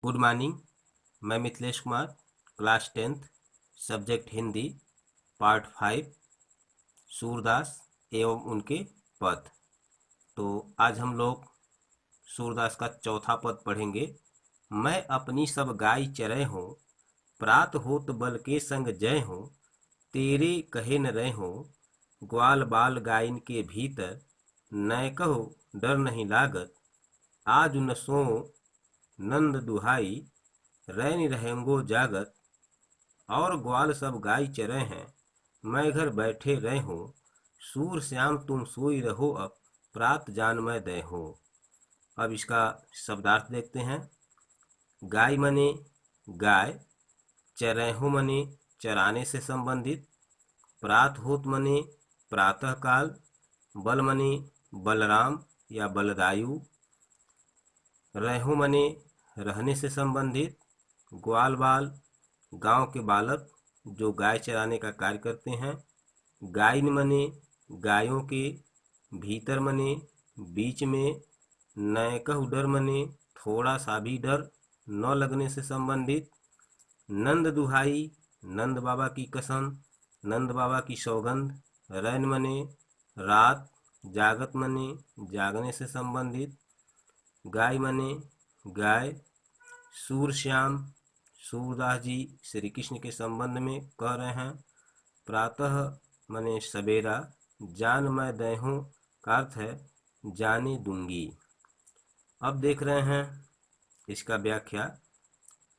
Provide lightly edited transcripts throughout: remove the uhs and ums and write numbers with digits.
Good morning. मैं Mithilesh Kumar, class 10th, subject Hindi, part 5, Surdas एवं उनके पद। तो आज हम लोग सूरदास का चौथा पद पढ़ेंगे। मैं अपनी सब गाय चरै हूँ, प्रात होत बल के संग जय हूँ, तेरे कहे न रहे हूँ, ग्वाल बाल गायन के भीतर, नय कहो डर नहीं लागत, आज न सो नंद दुहाई, रैन रहेंगो जागत, और ग्वाल सब गाय चरे हैं, मैं घर बैठे रहे हूँ, सूर श्याम तुम सोई रहो अब, प्रात जान मैं दे हो। अब इसका शब्दार्थ देखते हैं। गाय मने गाय, चरैहो मने चराने से संबंधित, प्रात होत मने प्रातः काल, बल मने बलराम या बलदायु, रहो मने रहने से संबंधित, ग्वाल बाल गांव के बालक जो गाय चराने का कार्य करते हैं, गायन मने गायों के, भीतर मने बीच में, नयकहु डर मने थोड़ा सा भी डर न लगने से संबंधित, नंद दुहाई नंद बाबा की कसम, नंद बाबा की सौगंध, रैन मने रात, जागत मने जागने से संबंधित, गाय मने गाय, सूर श्याम सूरदास जी श्री कृष्ण के संबंध में कह रहे हैं। प्रातः मने सवेरा, जान मैं देहूँ का अर्थ है जाने दूंगी। अब देख रहे हैं इसका व्याख्या।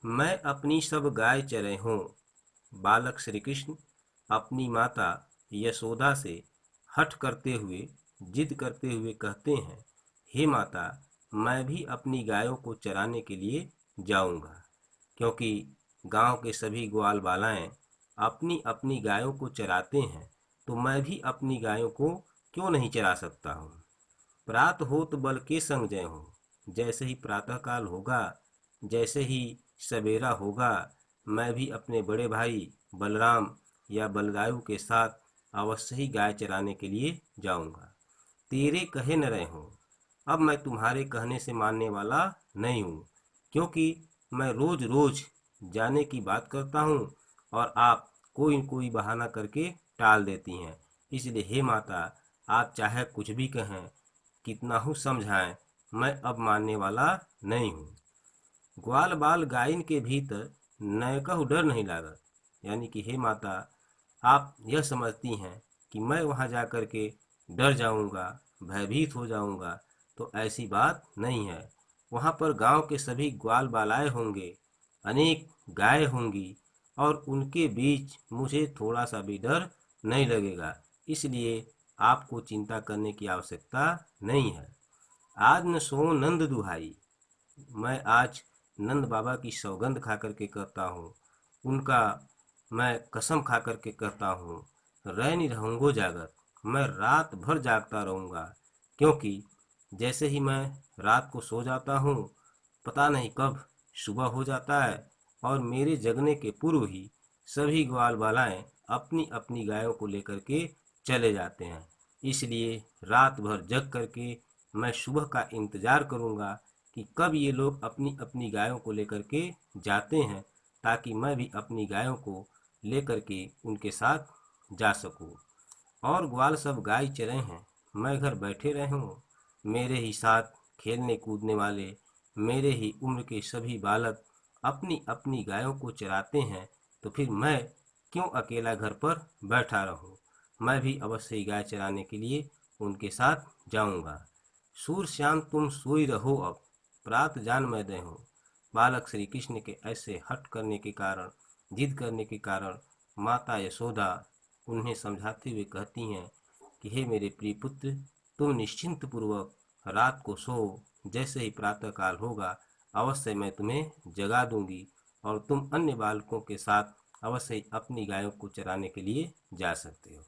मैं अपनी सब गाय चरे हूँ, बालक श्री कृष्ण अपनी माता यशोदा से हठ करते हुए, जिद करते हुए कहते हैं, हे माता, मैं भी अपनी गायों को चराने के लिए जाऊंगा। क्योंकि गांव के सभी ग्वाल बालाएं अपनी अपनी गायों को चराते हैं, तो मैं भी अपनी गायों को क्यों नहीं चरा सकता हूँ। प्रात होत बल के संग जय हूँ, जैसे ही प्रातःकाल होगा, जैसे ही सवेरा होगा, मैं भी अपने बड़े भाई बलराम या बलदायु के साथ अवश्य ही गाय चराने के लिए जाऊंगा। तेरे कहे न रहे हूँ, अब मैं तुम्हारे कहने से मानने वाला नहीं हूँ, क्योंकि मैं रोज रोज जाने की बात करता हूँ और आप कोई कोई बहाना करके टाल देती हैं। इसलिए हे माता, आप चाहे कुछ भी कहें, कितना हूँ समझाएं, मैं अब मानने वाला नहीं हूँ। ग्वाल बाल गायन के भीतर नयकहु डर नहीं लागत, यानी कि हे माता, आप यह समझती हैं कि मैं वहाँ जा कर के डर जाऊंगा, भयभीत हो जाऊंगा, तो ऐसी बात नहीं है। वहाँ पर गांव के सभी ग्वाल बालाए होंगे, अनेक गाय होंगी, और उनके बीच मुझे थोड़ा सा भी डर नहीं लगेगा। इसलिए आपको चिंता करने की आवश्यकता नहीं है। आज न सो नंद दुहाई, मैं आज नंद बाबा की सौगंध खा करके कहता हूँ, उनका मैं कसम खा करके कहता हूँ, रैनी रहूंगो जागत, मैं रात भर जागता रहूंगा। क्योंकि जैसे ही मैं रात को सो जाता हूँ, पता नहीं कब सुबह हो जाता है, और मेरे जगने के पूर्व ही सभी ग्वाल बालाएं अपनी अपनी गायों को लेकर के चले जाते हैं। इसलिए रात भर जग करके मैं सुबह का इंतजार करूंगा कि कब ये लोग अपनी अपनी गायों को लेकर के जाते हैं, ताकि मैं भी अपनी गायों को लेकर के उनके साथ जा सकूं। और ग्वाल सब गाय चरे हैं, मैं घर बैठे रहे हूँ, मेरे ही साथ खेलने कूदने वाले मेरे ही उम्र के सभी बालक अपनी अपनी गायों को चराते हैं, तो फिर मैं क्यों अकेला घर पर बैठा रहूं। मैं भी अवश्य ही गाय चराने के लिए उनके साथ जाऊंगा। सूर श्याम तुम सोई रहो अब, प्रात जान मैं दे हूँ। बालक श्री कृष्ण के ऐसे हट करने के कारण, जिद करने के कारण, माता यशोदा उन्हें समझाते हुए कहती हैं कि हे मेरे प्रिय पुत्र, तुम निश्चिंत पूर्वक रात को सो, जैसे ही प्रातः काल होगा अवश्य मैं तुम्हें जगा दूंगी, और तुम अन्य बालकों के साथ अवश्य ही अपनी गायों को चराने के लिए जा सकते हो।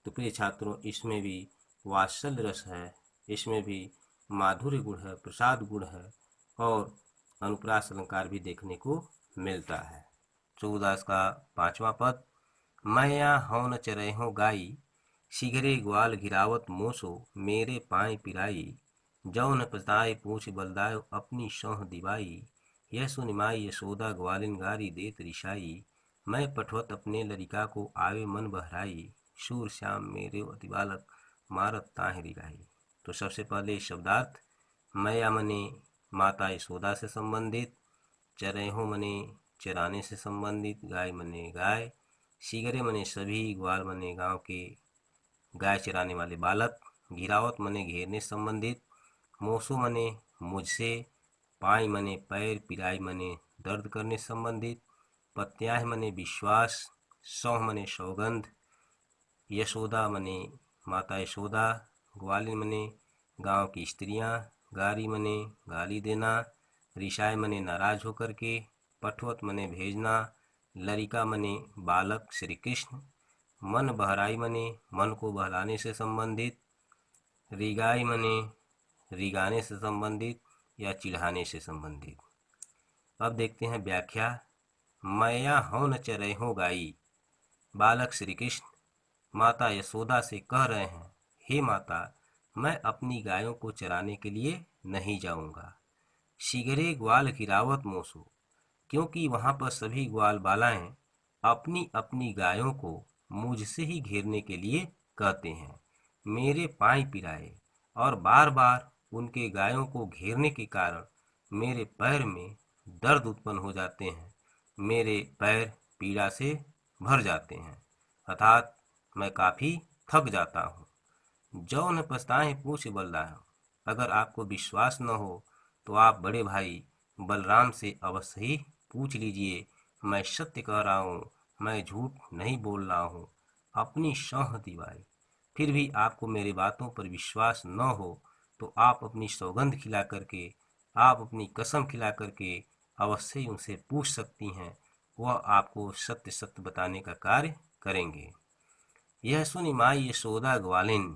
तो प्रिय छात्रों, इसमें भी वात्सल्य रस है, इसमें भी माधुर्य गुण है, प्रसाद गुण है, और अनुप्रास अलंकार भी देखने को मिलता है। सूरदास का पांचवा पद। मैं हौन चरैहो गाई, शीघ्रे ग्वाल गिरावत मोसो, मेरे पाए पिराई, जौन पताए पूछ बलदायो अपनी सौह दिवाई, यह सुनि माई यशोदा ग्वालिन गारी देत रिशाई, मैं पठवत अपने लरिका को आवे मन बहराई, शूर श्याम मेरे अति बालक मारत ताहि रिगाई। तो सबसे पहले शब्दार्थ, मैया मने माता यशोदा से संबंधित, चरैहो मने चराने से संबंधित, गाय मने गाय, शिगरे मने सभी, ग्वाल मने गांव के गाय चराने वाले बालक, घिरावत मने घेरने से संबंधित, मोसो मने मुझसे, पाई मने पैर, पिराई मने दर्द करने से संबंधित, पत्याह मने विश्वास, सौह मने सौगंध, यशोदा मने माता यशोदा, ग्वालिन मने गांव की स्त्रियां, गारी मने गाली देना, रिशाय मने नाराज होकर के, पठवत मने भेजना, लरिका मने बालक श्री कृष्ण, मन बहराई मने मन को बहलाने से संबंधित, रिगाई मने रिगाने से संबंधित या चिढ़ाने से संबंधित। अब देखते हैं व्याख्या। मैया हौ न चरैहो गाई, बालक श्री कृष्ण माता यशोदा से कह रहे हैं, हे माता, मैं अपनी गायों को चराने के लिए नहीं जाऊंगा। शिगरे ग्वाल गिरावत मोसो, क्योंकि वहां पर सभी ग्वाल बालाएं अपनी अपनी गायों को मुझसे ही घेरने के लिए कहते हैं। मेरे पाई पिराए, और बार बार उनके गायों को घेरने के कारण मेरे पैर में दर्द उत्पन्न हो जाते हैं, मेरे पैर पीड़ा से भर जाते हैं, अर्थात मैं काफ़ी थक जाता हूँ। जौ न पछताएं पूछ बलदाह, अगर आपको विश्वास न हो तो आप बड़े भाई बलराम से अवश्य ही पूछ लीजिए। मैं सत्य कह रहा हूँ, मैं झूठ नहीं बोल रहा हूँ। अपनी सौह दिवाई, फिर भी आपको मेरी बातों पर विश्वास न हो तो आप अपनी सौगंध खिला करके, आप अपनी कसम खिला करके अवश्य ही उनसे पूछ सकती हैं, वह आपको सत्य सत्य बताने का कार्य करेंगे। यह सुनी माई यशोदा ग्वालिन,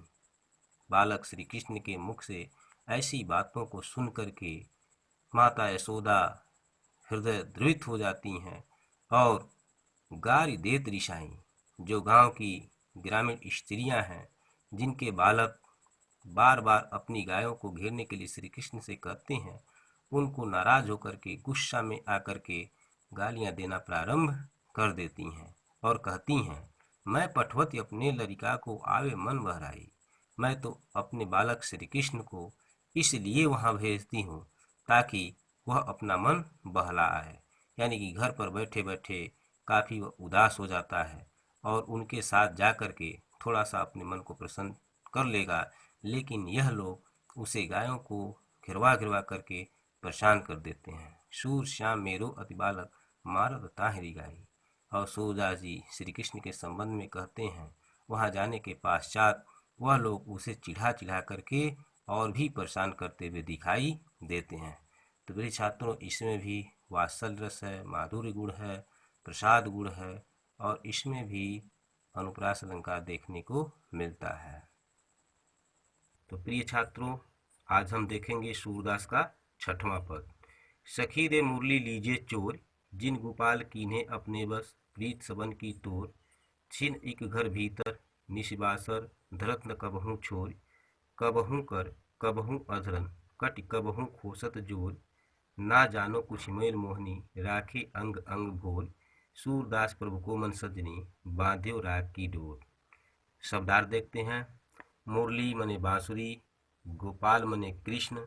बालक श्री कृष्ण के मुख से ऐसी बातों को सुन करके माता यशोदा हृदय द्रवित हो जाती हैं और गारी देत रिशाई, जो गांव की ग्रामीण स्त्रियां हैं जिनके बालक बार बार अपनी गायों को घेरने के लिए श्री कृष्ण से कहते हैं, उनको नाराज होकर के गुस्सा में आकर के गालियां देना प्रारंभ कर देती हैं और कहती हैं, मैं पठवती अपने लड़िका को आवे मन बहराई, मैं तो अपने बालक श्री कृष्ण को इसलिए वहां भेजती हूँ ताकि वह अपना मन बहला आए। यानी कि घर पर बैठे बैठे काफ़ी वह उदास हो जाता है और उनके साथ जा कर के थोड़ा सा अपने मन को प्रसन्न कर लेगा, लेकिन यह लोग उसे गायों को घिरवा घिरवा करके परेशान कर देते हैं। शूर श्याम मेरो अति बालक मारत ताहि गाई। और सूरदास जी श्री कृष्ण के संबंध में कहते हैं, वहां जाने के पश्चात वह लोग उसे चिढ़ा चिढ़ा करके और भी परेशान करते हुए दिखाई देते हैं। तो मेरे छात्रों, इसमें भी वात्सल्य रस है, माधुर्य गुण है, प्रसाद गुण है और इसमें भी अनुप्रास अलंकार देखने को मिलता है। तो प्रिय छात्रों, आज हम देखेंगे सूरदास का 6वां पद। सखी रे मुरली लीजे चोर, जिन गोपाल कीन्हे अपने बस, प्रीत सबन की तोर, छिन एक घर भीतर निशिबासर, धरत न कबहू छोर, कबहू कर कबहू अधरन, कट कबहू खोसत जोर, ना जानो कुछ मेल मोहनी, राखे अंग अंग भोर, सूरदास प्रभु को मन सजनी, बांध्यो राग की डोर। शब्दार्थ देखते हैं। मुरली मने बांसुरी, गोपाल मने कृष्ण,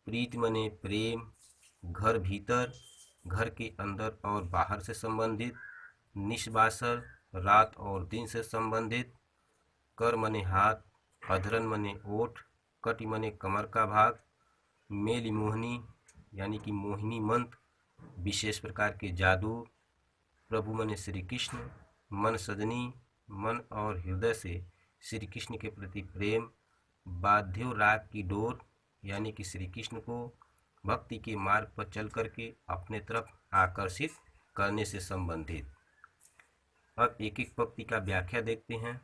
प्रीत मने प्रेम, घर भीतर घर के अंदर और बाहर से संबंधित, निष्बासर रात और दिन से संबंधित, कर मने हाथ, अधरन मने ओठ, कटि मने कमर का भाग, मेली मोहनी यानी कि मोहिनी मंत्र, विशेष प्रकार के जादू, प्रभु मने श्री कृष्ण, मन सजनी मन और हृदय से श्री कृष्ण के प्रति प्रेम, बाध्यो राग की डोर यानी कि श्री कृष्ण को भक्ति के मार्ग पर चल करके अपने तरफ आकर्षित करने से संबंधित। अब एक एक पंक्ति का व्याख्या देखते हैं।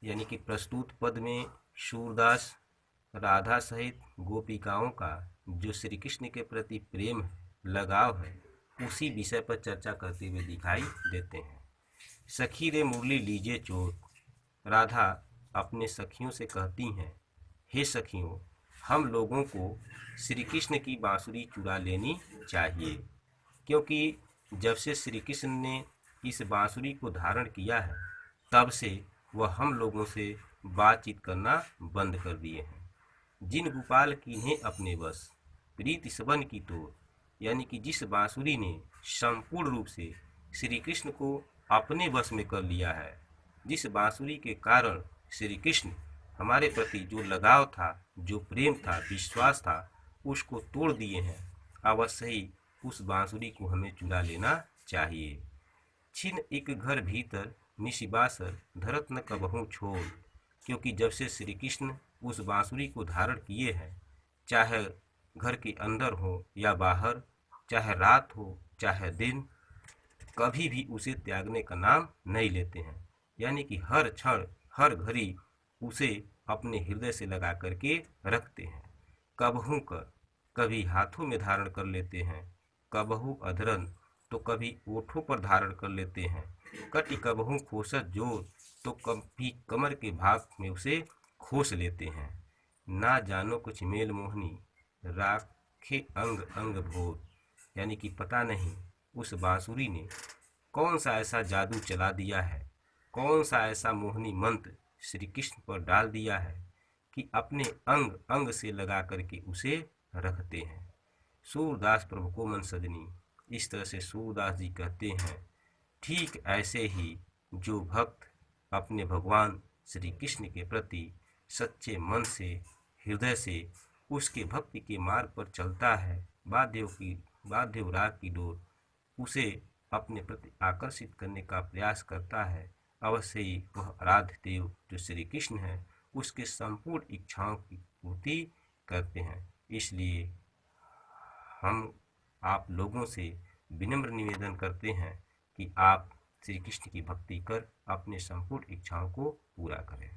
यानी कि प्रस्तुत पद में सूरदास राधा सहित गोपिकाओं का जो श्री कृष्ण के प्रति प्रेम लगाव है, उसी विषय पर चर्चा करते हुए दिखाई देते हैं। सखी रे मुरली लीजे चोर, राधा अपने सखियों से कहती हैं, हे सखियों, हम लोगों को श्री कृष्ण की बांसुरी चुरा लेनी चाहिए, क्योंकि जब से श्री कृष्ण ने इस बांसुरी को धारण किया है तब से वह हम लोगों से बातचीत करना बंद कर दिए हैं। जिन गोपाल कीन्हे अपने बस, प्रीति सबन की तोर, यानी कि जिस बांसुरी ने संपूर्ण रूप से श्री कृष्ण को अपने बस में कर लिया है, जिस बांसुरी के कारण श्री कृष्ण हमारे प्रति जो लगाव था, जो प्रेम था, विश्वास था, उसको तोड़ दिए हैं। अवश्य ही उस बांसुरी को हमें चुरा लेना चाहिए। छिन एक घर भीतर निशिबासर, धरत न कबहू छोड़, क्योंकि जब से श्री कृष्ण उस बांसुरी को धारण किए हैं, चाहे घर के अंदर हो या बाहर, चाहे रात हो चाहे दिन, कभी भी उसे त्यागने का नाम नहीं लेते हैं। यानी कि हर क्षण हर घड़ी उसे अपने हृदय से लगा करके रखते हैं। कबहू कर, कभी हाथों में धारण कर लेते हैं, कबहू अधरन, तो कभी ओठों पर धारण कर लेते हैं, कटी कबहू खोसत जोर, तो कभी कमर के भाग में उसे खोस लेते हैं। ना जानो कुछ मेल मोहनी, राखे अंग अंग भोर, यानी कि पता नहीं उस बांसुरी ने कौन सा ऐसा जादू चला दिया है, कौन सा ऐसा मोहनी मंत्र श्री कृष्ण पर डाल दिया है कि अपने अंग अंग से लगा करके उसे रखते हैं। सूरदास प्रभु को मन सजनी, इस तरह से सूरदास जी कहते हैं, ठीक ऐसे ही जो भक्त अपने भगवान श्री कृष्ण के प्रति सच्चे मन से, हृदय से उसके भक्ति के मार्ग पर चलता है, वाद्य राग की डोर उसे अपने प्रति आकर्षित करने का प्रयास करता है, अवश्य ही वह आराध्य देव जो श्री कृष्ण है उसके संपूर्ण इच्छाओं की पूर्ति करते हैं। इसलिए हम आप लोगों से विनम्र निवेदन करते हैं कि आप श्री कृष्ण की भक्ति कर अपने संपूर्ण इच्छाओं को पूरा करें।